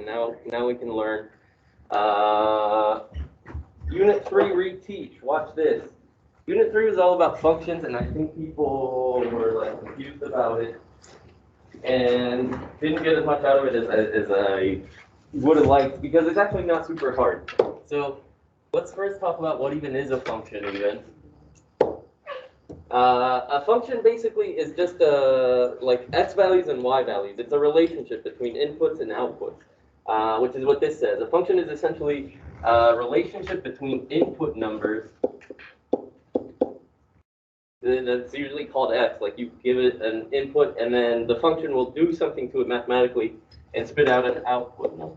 Now we can learn. Unit 3, Reteach. Watch this. Unit 3 was all about functions, and I think people were like confused about it and didn't get as much out of it as I would have liked, because it's actually not super hard. So let's first talk about what even is a function even. A function basically is just like x values and y values. It's a relationship between inputs and outputs, which is what this says. A function is essentially a relationship between input numbers. That's usually called x. Like you give it an input, and then the function will do something to it mathematically and spit out an output number.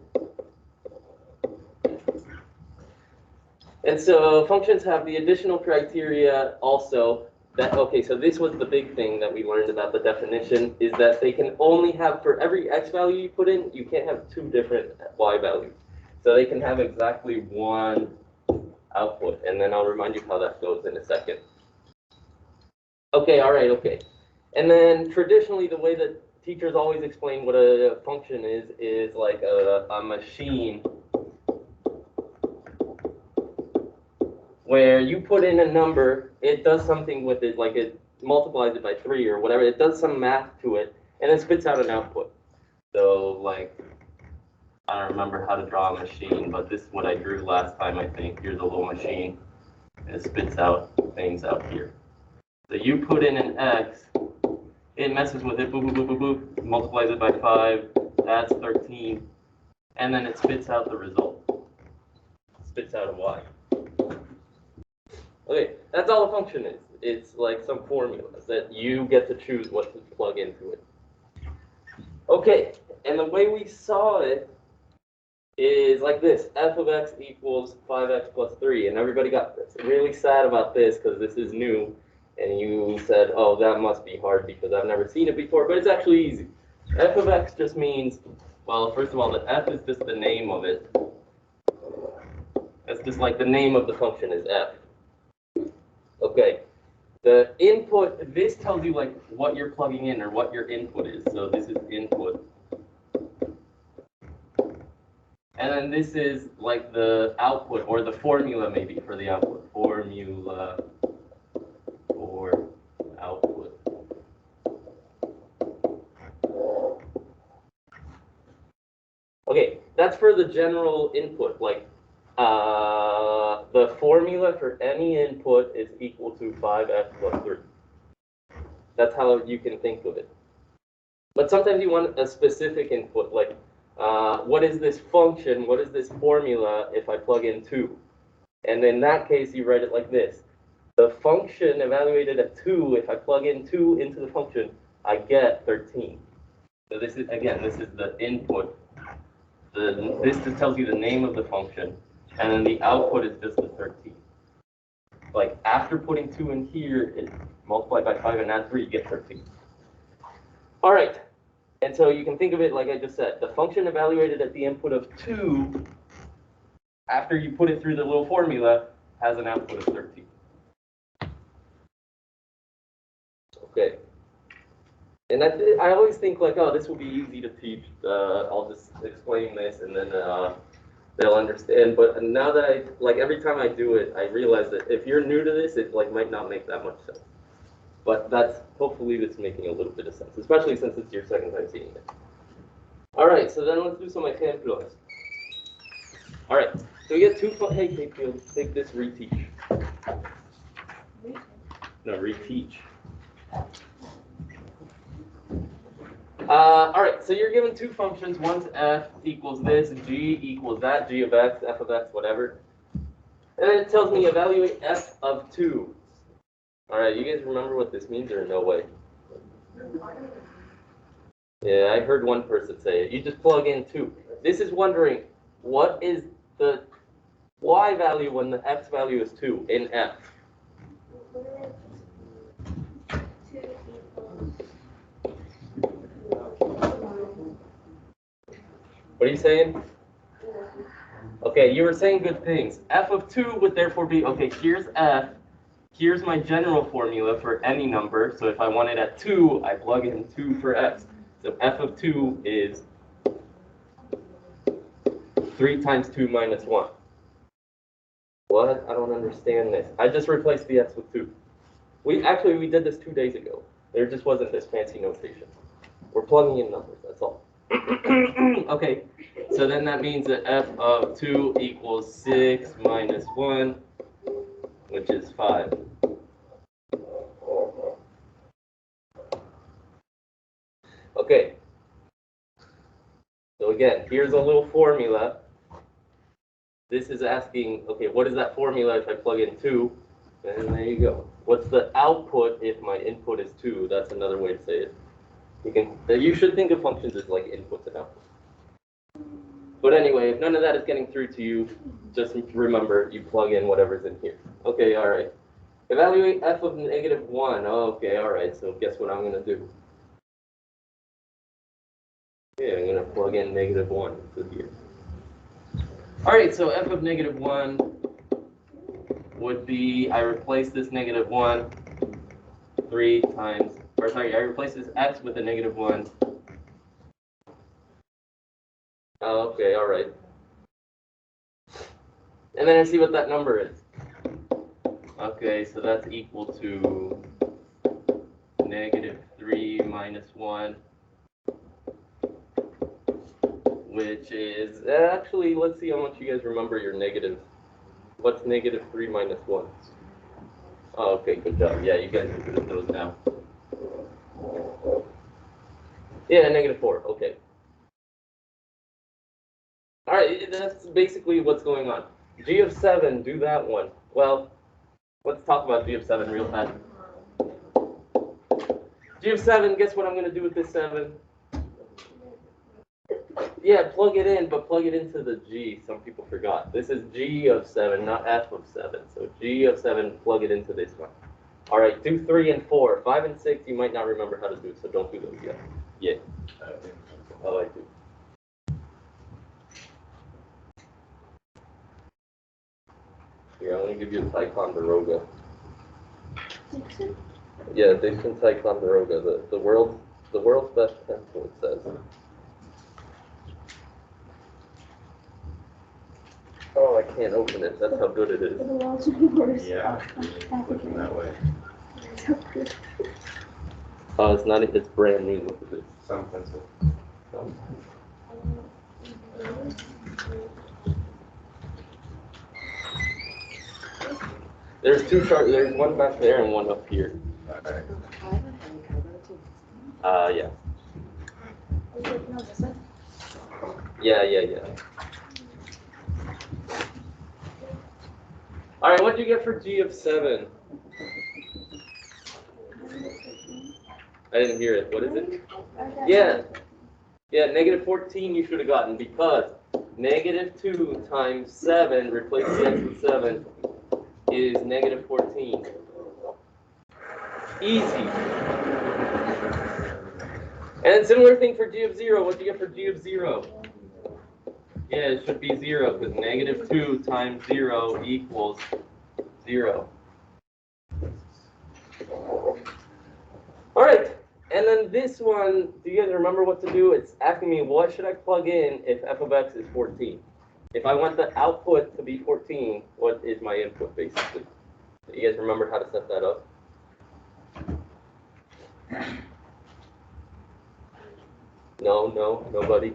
And so functions have the additional criteria also that, okay, so this was the big thing that we learned about the definition, is that they can only have, for every x value you put in, you can't have two different y values. So they can have exactly one output, and then I'll remind you how that goes in a second. Okay, all right, okay. And then traditionally, the way that teachers always explain what a function is like a machine where you put in a number, it does something with it, like it multiplies it by 3 or whatever, it does some math to it, and it spits out an output. So, like, I don't remember how to draw a machine, but this is what I drew last time, I think. Here's a little machine, and it spits out things out here. So you put in an x, it messes with it, boop, boop, boop, boop, boop, multiplies it by 5, adds 13, and then it spits out the result. It spits out a y. Okay, that's all a function is. It's like some formulas that you get to choose what to plug into it. Okay, and the way we saw it is like this. F of x equals 5x plus 3. And everybody got really sad about this because this is new. And you said, oh, that must be hard because I've never seen it before. But it's actually easy. F of x just means, well, first of all, the f is just the name of it. That's just like the name of the function is f. Okay, the input, this tells you like what you're plugging in or what your input is. So this is input. And then this is like the output or the formula maybe for the output. Formula for output. Okay, that's for the general input, like the formula for any input is equal to 5x plus 3. That's how you can think of it. But sometimes you want a specific input, like what is this function, what is this formula if I plug in 2? And in that case, you write it like this. The function evaluated at 2, if I plug in 2 into the function, I get 13. So this is, again, this is the input. This just tells you the name of the function. And then the output is just the 13. Like after putting 2 in here, it multiplied by 5 and add 3, you get 13. All right. And so you can think of it like I just said. The function evaluated at the input of 2, after you put it through the little formula, has an output of 13. Okay. And I always think like, oh, this will be easy to teach. I'll just explain this and then they'll understand. But now that like every time I do it, I realize that if you're new to this, it like might not make that much sense. But hopefully it's making a little bit of sense, especially since it's your second time seeing it. All right, so then let's do some ejemplos. All right, so we get two. Hey, Kate, take this Reteach. No, Reteach. All right, so you're given two functions. One's f equals this, g equals that, g of x, f of x, whatever. And then it tells me evaluate f of 2. All right, you guys remember what this means or no way? Yeah, I heard one person say it. You just plug in 2. This is wondering, what is the y value when the x value is 2 in f? What are you saying? Okay, you were saying good things. F of 2 would therefore be, okay, here's f. Here's my general formula for any number. So if I want it at 2, I plug in 2 for x. So f of 2 is 3 times 2 minus 1. What? I don't understand this. I just replaced the x with 2. We did this 2 days ago. There just wasn't this fancy notation. We're plugging in numbers, that's all. Okay, so then that means that f of 2 equals 6 minus 1, which is 5. Okay, so again, here's a little formula. This is asking, okay, what is that formula if I plug in 2? And there you go. What's the output if my input is 2? That's another way to say it. You should think of functions as like inputs and outputs. But anyway, if none of that is getting through to you, just remember you plug in whatever's in here. Okay, all right. Evaluate f of negative 1. Okay, all right. So guess what I'm going to do? Okay, I'm going to plug in negative 1 to here. All right, so f of negative 1 would be, I replace this negative 1 3 times, or sorry, I replace this x with a negative 1. Okay, all right. And then I see what that number is. Okay, so that's equal to negative 3 minus 1, which is, actually, let's see how much you guys remember your negative. What's negative 3 minus 1? Oh, okay, good job. Yeah, you guys are good at those now. Yeah, negative 4, okay. All right, that's basically what's going on. G of 7, do that one. Well, let's talk about G of 7 real fast. G of 7, guess what I'm going to do with this 7? Yeah, plug it in, but plug it into the G. Some people forgot. This is G of 7, not F of 7. So G of 7, plug it into this one. All right, do 3 and 4. 5 and 6, you might not remember how to do, so don't do those yet. Yeah. Oh, I do. Here, I'm going to give you a Ticonderoga. Yeah, Dixon Ticonderoga, the world's best pencil, it says. Oh, I can't open it. That's how good it is. Yeah, looking that way. Oh, it's not. It's brand new. Look at this. Some pencil. There's two sharp. There's one back there and one up here. Okay. Yeah. Yeah. All right, what do you get for G of 7? I didn't hear it. What is it? Yeah, negative 14 you should have gotten because negative 2 times 7, replace the x with 7, is negative 14. Easy. And similar thing for G of 0. What do you get for G of 0? Yeah, it should be 0 because negative 2 times 0 equals 0. All right, and then this one, do you guys remember what to do? It's asking me what should I plug in if f of x is 14? If I want the output to be 14, what is my input basically? Do you guys remember how to set that up? No, nobody.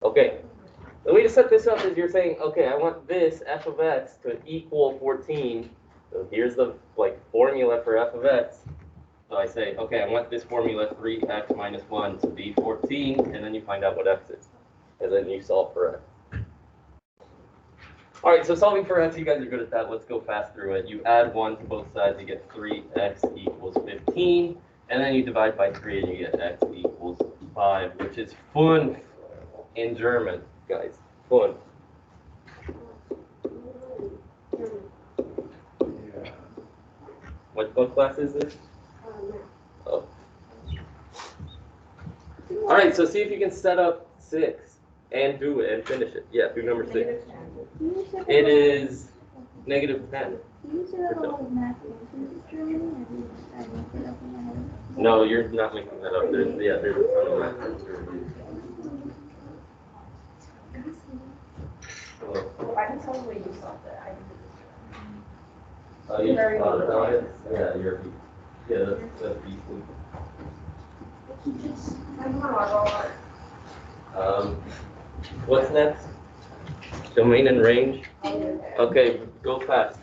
Okay, the way to set this up is you're saying, okay, I want this f of x to equal 14. So here's the formula for f of x. So I say, okay, I want this formula 3x minus 1 to be 14, and then you find out what x is. And then you solve for x. All right, so solving for x, you guys are good at that. Let's go fast through it. You add 1 to both sides, you get 3x equals 15. And then you divide by 3 and you get x equals 5, which is fun in German, guys. Fun. Yeah. What class is this? Oh. All right, so see if you can set up 6 and do it and finish it. Yeah, do number 6. It is negative 10. No, you're not making that up. There's a ton of math. totally you solved it. I Oh, you thought about it? Yeah, you're yeah, that's beastly. What's next? Domain and range. Okay, go fast.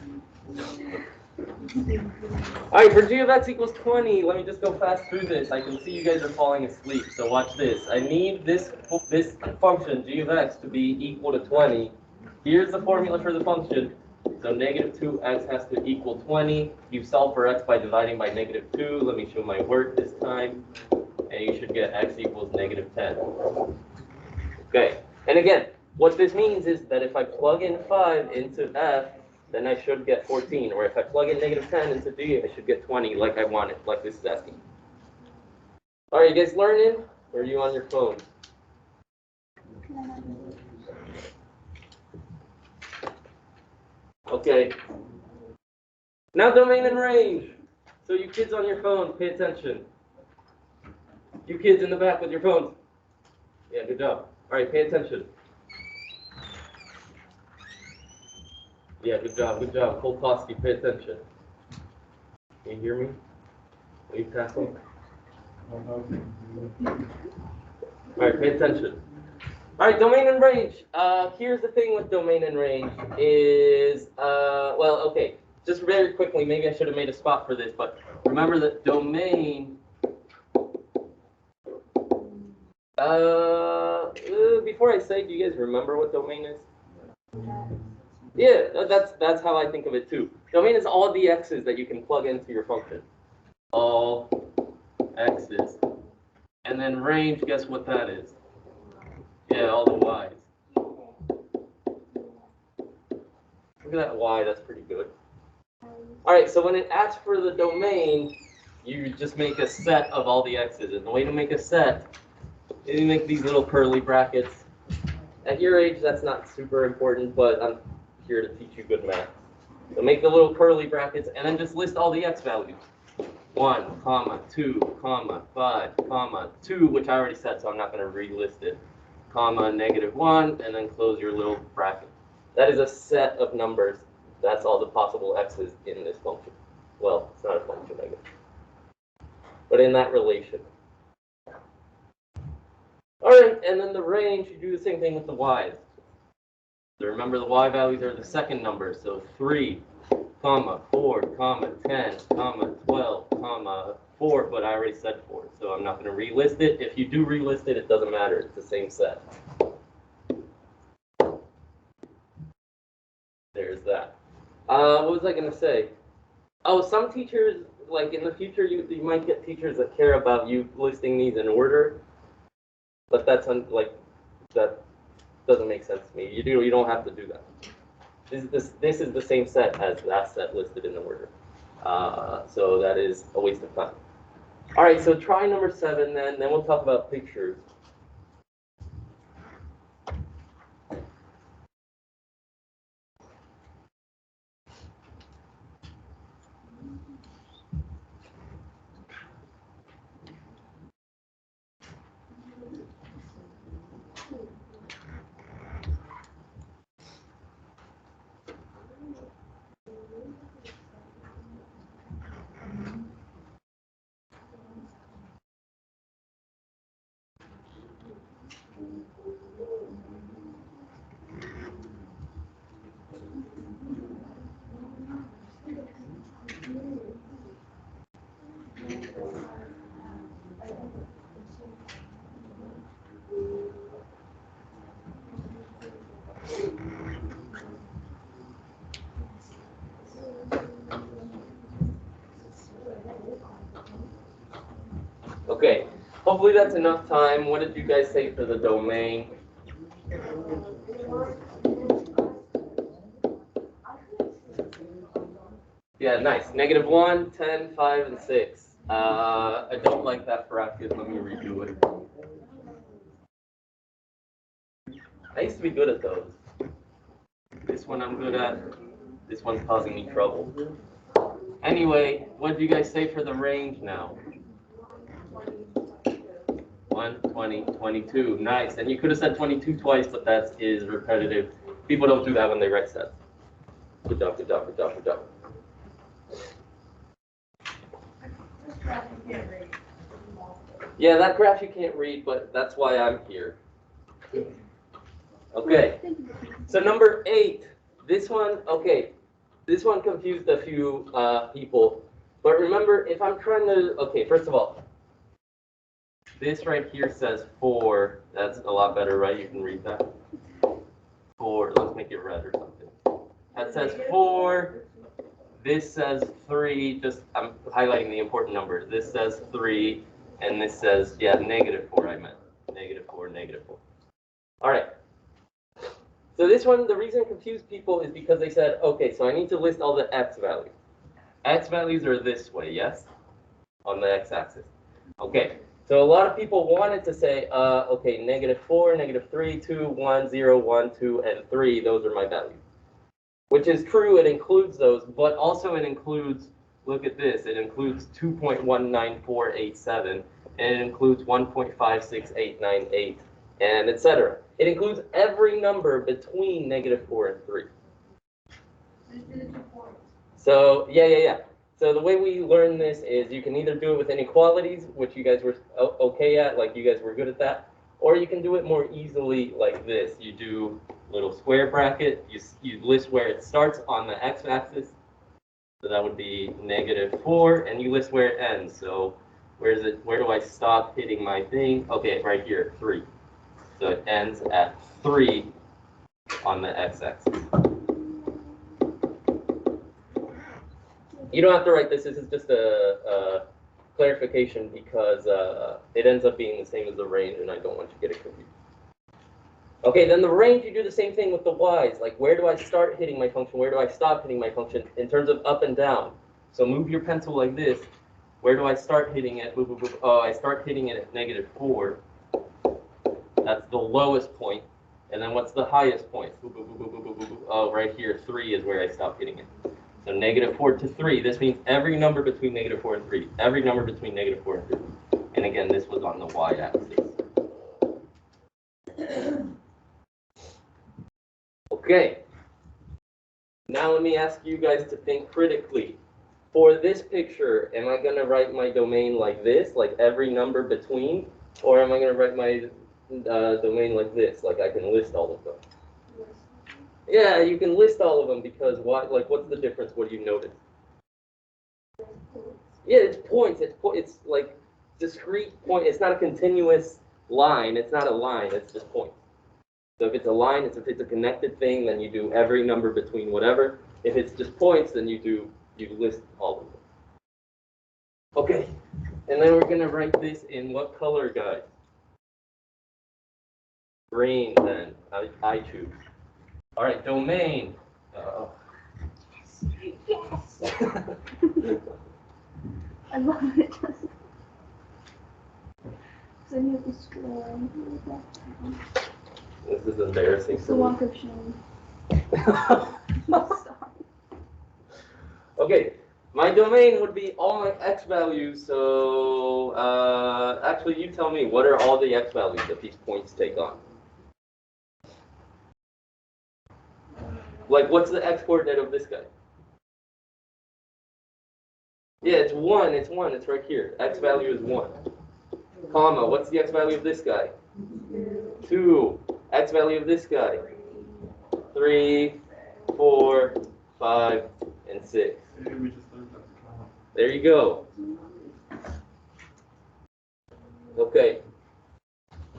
All right, for g of x equals 20, let me just go fast through this. I can see you guys are falling asleep, so watch this. I need this function, g of x, to be equal to 20. Here's the formula for the function. So negative 2x has to equal 20. You solve for x by dividing by negative 2. Let me show my work this time. And you should get x equals negative 10. Okay, and again, what this means is that if I plug in 5 into f, then I should get 14. Or if I plug in negative 10 into d, I should get 20 like I wanted, like this is asking. All right, you guys learning? Or are you on your phone? Okay. Now domain and range. So you kids on your phone, pay attention. You kids in the back with your phones. Yeah, good job. All right, pay attention. Yeah, good job, good job. Kolkowski, pay attention. Can you hear me? Are you passing? All right, pay attention. All right, domain and range. Here's the thing with domain and range is, well, okay, just very quickly, maybe I should have made a spot for this, but remember that domain, before I say, do you guys remember what domain is? Yeah, that's how I think of it too. Domain is all the x's that you can plug into your function. All x's. And then range, guess what that is? Yeah, all the y's. Look at that y, that's pretty good. All right, so when it asks for the domain, you just make a set of all the x's. And the way to make a set is you make these little curly brackets. At your age, that's not super important, but I'm here to teach you good math. So make the little curly brackets, and then just list all the x values. 1, comma, 2, comma, 5, comma, 2, which I already said, so I'm not going to relist it, comma, negative 1, and then close your little bracket. That is a set of numbers. That's all the possible x's in this function. Well, it's not a function, I guess. But in that relation. All right, and then the range, you do the same thing with the y's. So remember the y values are the second numbers, so 3, comma, 4, comma, 10, comma, 12, comma, 4, but I already said 4, so I'm not going to relist it. If you do relist it, it doesn't matter. It's the same set. There's that. What was I going to say? Oh, some teachers, like in the future, you might get teachers that care about you listing these in order, but that's that doesn't make sense to me. You don't have to do that. This is the same set as that set listed in the order. So that is a waste of time. All right, so try number 7 then we'll talk about pictures. Okay, hopefully that's enough time. What did you guys say for the domain? Yeah, nice. Negative 1, 10, 5, and 6. I don't like that bracket. Let me redo it. I used to be good at those. This one I'm good at. This one's causing me trouble. Anyway, what did you guys say for the range now? 1, 20, 22. Nice. And you could have said 22 twice, but that is repetitive. People don't do that when they write stats. Good job, good job, good job, good job. Yeah, that graph you can't read, but that's why I'm here. Okay, so number 8, this one, okay, this one confused a few people. But remember, if I'm trying to, okay, first of all, this right here says 4. That's a lot better, right? You can read that. 4, let's make it red or something. That says 4. This says 3, just, I'm highlighting the important numbers. This says 3, and this says, yeah, -4 I meant. -4, -4. All right. So this one, the reason it confused people is because they said, okay, so I need to list all the x values. X values are this way, yes? On the x-axis. Okay, so a lot of people wanted to say, okay, -4, -3, 2, 1, 0, 1, 2, and 3, those are my values. Which is true, it includes those, but also it includes, look at this, it includes 2.19487, and it includes 1.56898, and etc. It includes every number between -4 and 3. So, yeah. So the way we learn this is you can either do it with inequalities, which you guys were okay at, like you guys were good at that, or you can do it more easily like this. You do little square bracket, you list where it starts on the x-axis, so that would be -4, and you list where it ends. So where do I stop hitting my thing? Okay, right here, 3. So it ends at 3 on the x-axis. You don't have to write this. This is just a clarification because it ends up being the same as the range, and I don't want you to get it confused. Okay, then the range, you do the same thing with the y's. Like, where do I start hitting my function? Where do I stop hitting my function in terms of up and down? So move your pencil like this. Where do I start hitting it? Boop, boop, boop. Oh, I start hitting it at -4. That's the lowest point. And then what's the highest point? Boop, boop, boop, boop, boop, boop, boop. Oh, right here, 3 is where I stop hitting it. So -4 to 3. This means every number between -4 and 3. Every number between -4 and 3. And again, this was on the y-axis. Okay. Now let me ask you guys to think critically. For this picture, am I going to write my domain like this, like every number between? Or am I going to write my domain like this, like I can list all of them? Yeah, you can list all of them because why? Like, what's the difference? What do you notice? Yeah, it's points. It's like discrete point. It's not a continuous line. It's not a line. It's just points. So if it's a line, if it's a connected thing, then you do every number between whatever. If it's just points, then you list all of them. Okay, and then we're gonna write this in what color, guys? Green. Then I choose. All right, domain. Yes. I love it. So you have to scroll. This is embarrassing It's for the me. one cushion. Okay, my domain would be all my x values. So actually, you tell me, what are all the x values that these points take on? Like, what's the x coordinate of this guy? Yeah, it's 1. It's 1. It's right here. X value is 1. Comma. What's the x value of this guy? 2. X value of this guy? 3, 4, 5, and 6. There you go. Okay.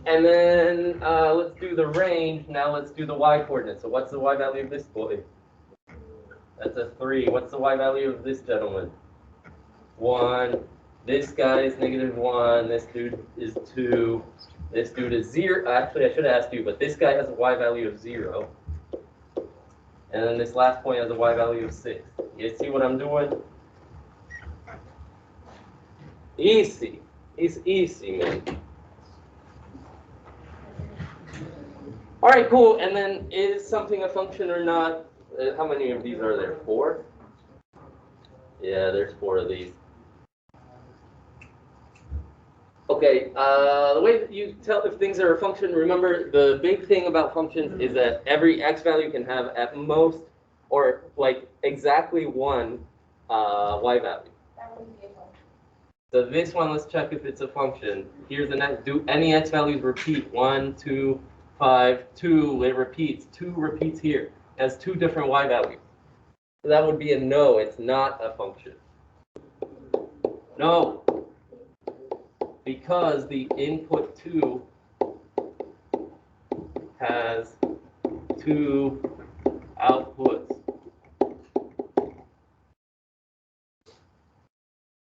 And then let's do the range. Now let's do the y coordinate. So what's the y value of this boy? That's a 3. What's the y value of this gentleman? 1. This guy is -1. This dude is 2. This dude is 0. Actually, I should have asked you, but this guy has a y value of 0. And then this last point has a y value of 6. You see what I'm doing? Easy. It's easy, man. All right, cool. And then is something a function or not? How many of these are there? 4? Yeah, there's 4 of these. Okay, the way that you tell if things are a function, remember the big thing about functions is that every x value can have at most, or like exactly one y value. So this one, let's check if it's a function. Here's the next, do any x values repeat? 1, 2, 5, 2, it repeats. 2 repeats here. It has 2 different y values. So that would be a no, it's not a function. No. Because the input 2 has 2 outputs.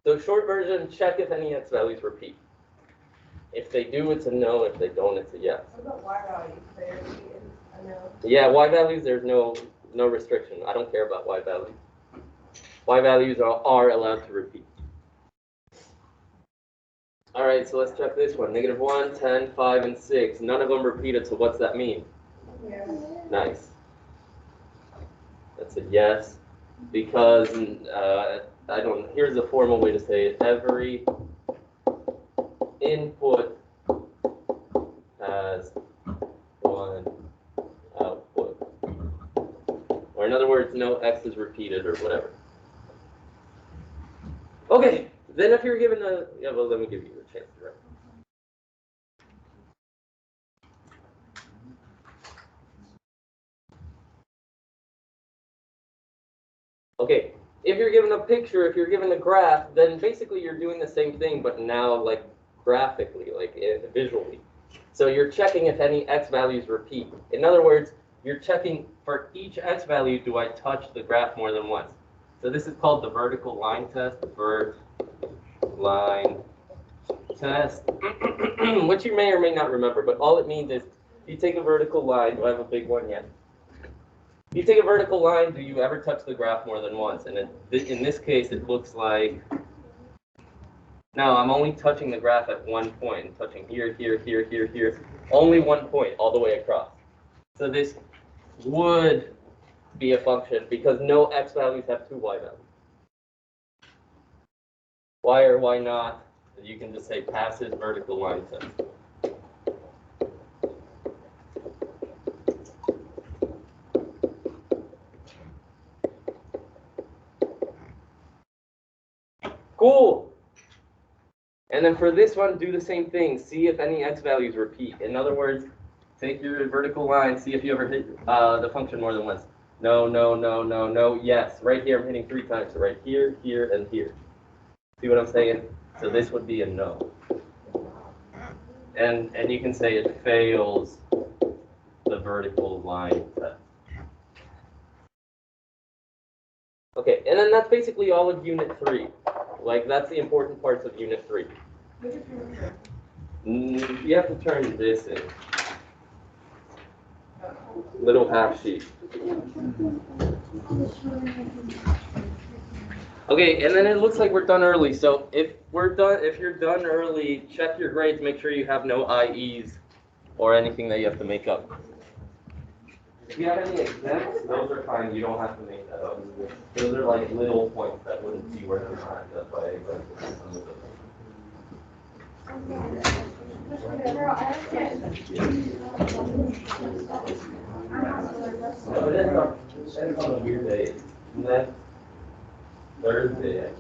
So short version, check if any x values repeat. If they do, it's a no. If they don't, it's a yes. What about y values? They repeat a no. Yeah, y values, there's no restriction. I don't care about y values. Y values are allowed to repeat. All right, so let's check this one. -1, 10, 5, and 6. None of them repeated, so what's that mean? Yeah. Nice. That's a yes. Because, here's the formal way to say it. Every input has 1 output. Or in other words, no x is repeated or whatever. Okay, then if you're given a, yeah, well, let me give you a chance to write. Okay, if you're given a picture, if you're given a graph, then basically you're doing the same thing, but now like graphically, like visually. So you're checking if any x values repeat. In other words, you're checking for each x value, do I touch the graph more than once? So this is called the vertical line test, vert line test, which you may or may not remember, but all it means is you take a vertical line, do I have a big one yet? You take a vertical line, do you ever touch the graph more than once? And in this case, it looks like, now I'm only touching the graph at one point. I'm touching here, here, here, here, here. Only one point all the way across. So this would be a function because no x values have 2 y values. Why or why not? You can just say passive vertical line test. Cool. And then for this one, do the same thing. See if any x values repeat. In other words, take your vertical line, see if you ever hit the function more than once. No, no, no, no, no, yes. Right here, I'm hitting 3 times. So right here, here, and here. See what I'm saying? So this would be a no. And you can say it fails the vertical line test. Okay, and then that's basically all of Unit 3. Like, that's the important parts of Unit 3. You have to turn this in. Little half sheet. Okay, and then it looks like we're done early. So if you're done early, check your grades. Make sure you have no IEs or anything that you have to make up. If you have any exempts, those are fine. You don't have to make that up. Those are like little points that wouldn't be worth your time. That's why I exempted some of those. No, it ends on a weird day. Next Thursday.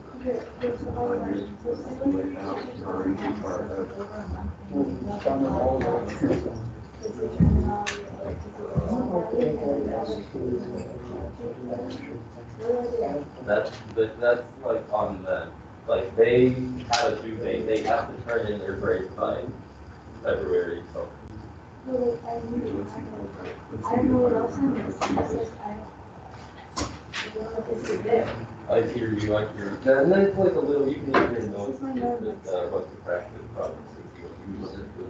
That's like on them. Like they have a due date. They have to turn in their grades by February. So. I don't know what else I hear you. I hear you. And then it's like a little. You can use your notes just what to practice problems and see what you use it for.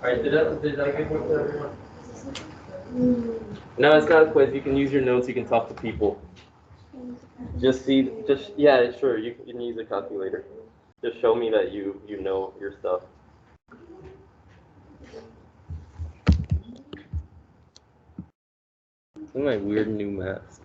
All right. Did I give one to everyone? No, it's not a quiz. You can use your notes. You can talk to people. Yeah, sure. You can use a calculator. Just show me that you know your stuff. Look at my weird new mask.